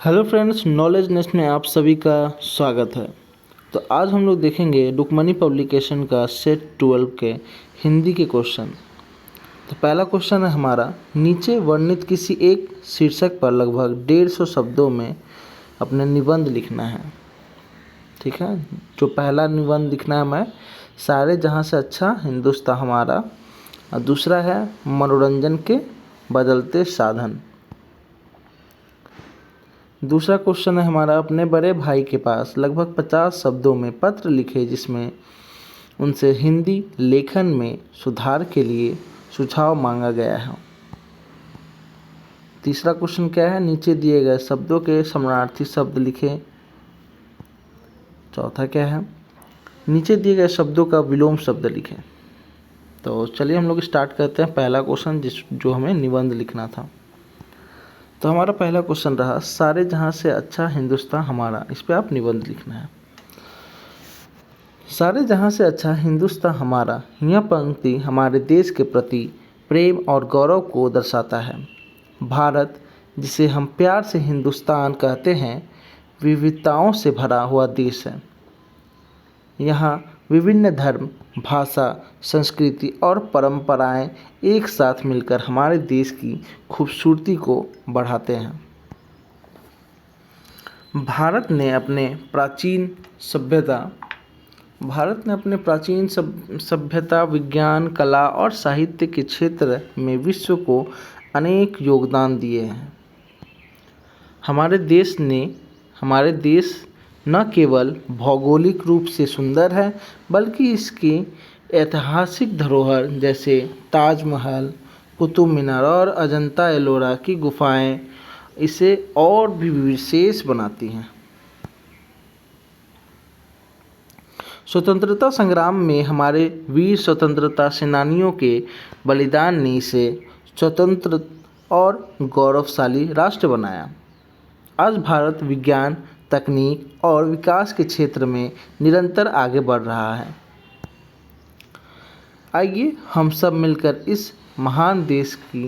Hello friends, knowledge nest में आप सभी का स्वागत है। तो आज हम लोग देखेंगे डुकमनी पब्लिकेशन का सेट 12 के हिंदी के क्वेश्चन। तो पहला क्वेश्चन है हमारा, नीचे वर्णित किसी एक शीर्षक पर लगभग 150 शब्दों में अपने निबंध लिखना है। ठीक है, जो पहला निबंध लिखना है मैं सारे जहां से अच्छा हिंदुस्तान हमारा, और दूसरा है मनोरंजन के बदलते साधन। दूसरा क्वेश्चन है हमारा, अपने बड़े भाई के पास लगभग 50 शब्दों में पत्र लिखे जिसमें उनसे हिंदी लेखन में सुधार के लिए सुझाव मांगा गया है। तीसरा क्वेश्चन क्या है, नीचे दिए गए शब्दों के समानार्थी शब्द लिखें। चौथा क्या है, नीचे दिए गए शब्दों का विलोम शब्द लिखें। तो चलिए हम लोग स्टार्ट करते हैं पहला क्वेश्चन जो हमें निबंध लिखना था। तो हमारा पहला क्वेश्चन रहा, सारे जहां से अच्छा हिंदुस्तान हमारा। इस पे आप निबंध लिखना है। सारे जहां से अच्छा हिंदुस्तान हमारा, यह पंक्ति हमारे देश के प्रति प्रेम और गौरव को दर्शाता है। भारत, जिसे हम प्यार से हिंदुस्तान कहते हैं, विविधताओं से भरा हुआ देश है। यहाँ विभिन्न धर्म, भाषा, संस्कृति और परंपराएं एक साथ मिलकर हमारे देश की खूबसूरती को बढ़ाते हैं। भारत ने अपने प्राचीन सभ्यता, विज्ञान, कला और साहित्य के क्षेत्र में विश्व को अनेक योगदान दिए हैं। हमारे देश न केवल भौगोलिक रूप से सुंदर है, बल्कि इसकी ऐतिहासिक धरोहर जैसे ताजमहल, कुतुब मीनार और अजंता एलोरा की गुफाएं इसे और भी विशेष बनाती हैं। स्वतंत्रता संग्राम में हमारे वीर स्वतंत्रता सेनानियों के बलिदान ने इसे स्वतंत्र और गौरवशाली राष्ट्र बनाया। आज भारत विज्ञान, तकनीक और विकास के क्षेत्र में निरंतर आगे बढ़ रहा है। आइए हम सब मिलकर इस महान देश की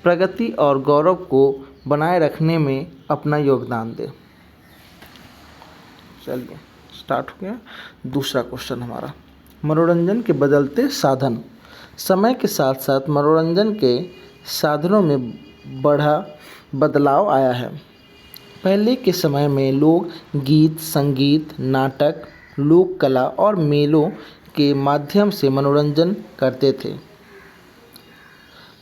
प्रगति और गौरव को बनाए रखने में अपना योगदान दें। चलिए स्टार्ट हो गया। दूसरा क्वेश्चन हमारा, मनोरंजन के बदलते साधन। समय के साथ साथ मनोरंजन के साधनों में बड़ा बदलाव आया है। पहले के समय में लोग गीत, संगीत, नाटक, लोक कला और मेलों के माध्यम से मनोरंजन करते थे।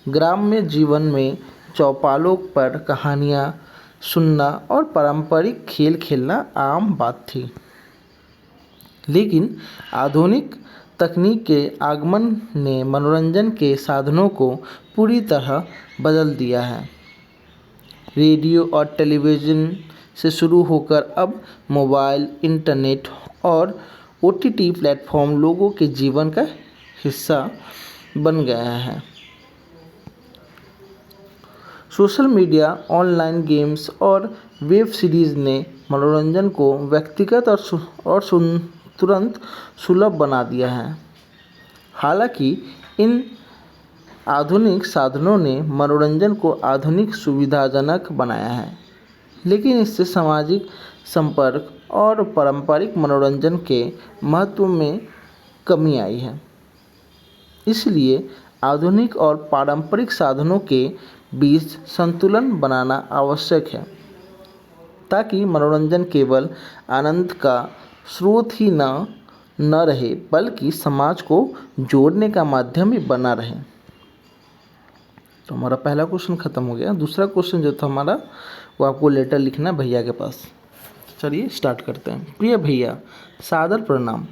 ग्राम्य जीवन में चौपालों पर कहानियाँ सुनना और पारंपरिक खेल खेलना आम बात थी। लेकिन आधुनिक तकनीक के आगमन ने मनोरंजन के साधनों को पूरी तरह बदल दिया है। रेडियो और टेलीविज़न से शुरू होकर अब मोबाइल, इंटरनेट और OTT प्लेटफॉर्म लोगों के जीवन का हिस्सा बन गया है। सोशल मीडिया, ऑनलाइन गेम्स और वेब सीरीज़ ने मनोरंजन को व्यक्तिगत और तुरंत सुलभ बना दिया है। हालांकि इन आधुनिक साधनों ने मनोरंजन को आधुनिक सुविधाजनक बनाया है, लेकिन इससे सामाजिक संपर्क और पारंपरिक मनोरंजन के महत्व में कमी आई है। इसलिए आधुनिक और पारंपरिक साधनों के बीच संतुलन बनाना आवश्यक है, ताकि मनोरंजन केवल आनंद का स्रोत ही न रहे, बल्कि समाज को जोड़ने का माध्यम भी बना रहे। तो हमारा पहला क्वेश्चन ख़त्म हो गया। दूसरा क्वेश्चन जो था हमारा, वो आपको लेटर लिखना है भैया के पास। चलिए स्टार्ट करते हैं। प्रिय भैया, सादर प्रणाम।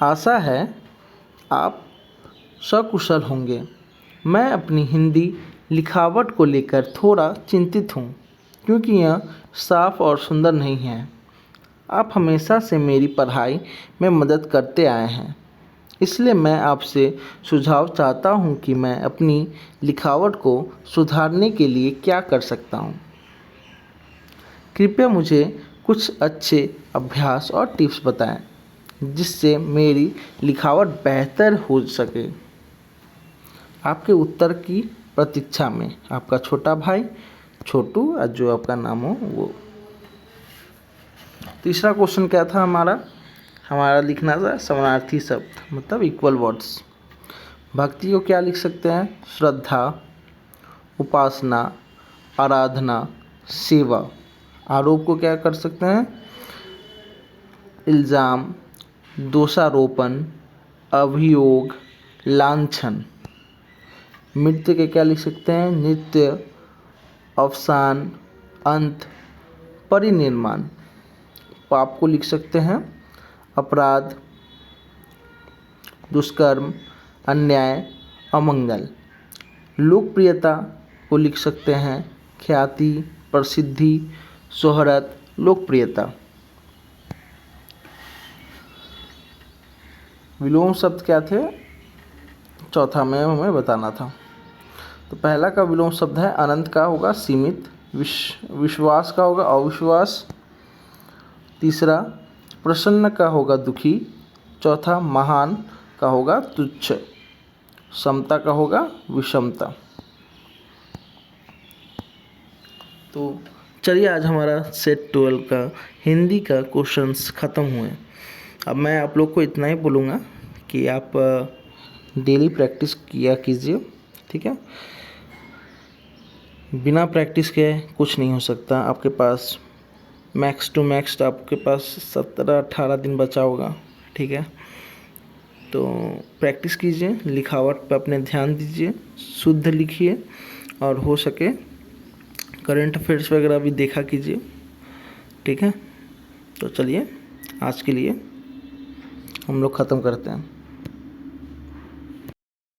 आशा है आप सकुशल होंगे। मैं अपनी हिंदी लिखावट को लेकर थोड़ा चिंतित हूँ, क्योंकि यह साफ और सुंदर नहीं है। आप हमेशा से मेरी पढ़ाई में मदद करते आए हैं, इसलिए मैं आपसे सुझाव चाहता हूँ कि मैं अपनी लिखावट को सुधारने के लिए क्या कर सकता हूँ। कृपया मुझे कुछ अच्छे अभ्यास और टिप्स बताएं, जिससे मेरी लिखावट बेहतर हो सके। आपके उत्तर की प्रतीक्षा में, आपका छोटा भाई छोटू और जो आपका नाम हो वो। तीसरा क्वेश्चन क्या था हमारा लिखना था समानार्थी शब्द मतलब इक्वल वर्ड्स। भक्ति को क्या लिख सकते हैं? श्रद्धा, उपासना, आराधना, सेवा। आरोप को क्या कर सकते हैं? इल्ज़ाम, दोषारोपण, अभियोग, लांछन। मृत्यु के क्या लिख सकते हैं? नृत्य, अवसान, अंत, परिनिर्माण। पाप को लिख सकते हैं अपराध, दुष्कर्म, अन्याय, अमंगल। लोकप्रियता को लिख सकते हैं ख्याति, प्रसिद्धि, शोहरत, लोकप्रियता। विलोम शब्द क्या थे? चौथा में हमें बताना था। तो पहला का विलोम शब्द है अनंत का होगा सीमित, विश्वास का होगा अविश्वास, तीसरा प्रसन्न का होगा दुखी, चौथा महान का होगा तुच्छ, समता का होगा विषमता। तो चलिए आज हमारा सेट 12 का हिंदी का क्वेश्चंस ख़त्म हुए। अब मैं आप लोग को इतना ही बोलूँगा कि आप डेली प्रैक्टिस किया कीजिए, ठीक है। बिना प्रैक्टिस के कुछ नहीं हो सकता। आपके पास मैक्स टू मैक्स आपके पास 17-18 दिन बचा होगा, ठीक है। तो प्रैक्टिस कीजिए, लिखावट पे अपने ध्यान दीजिए, शुद्ध लिखिए और हो सके करंट अफेयर्स वगैरह भी देखा कीजिए, ठीक है। तो चलिए आज के लिए हम लोग ख़त्म करते हैं।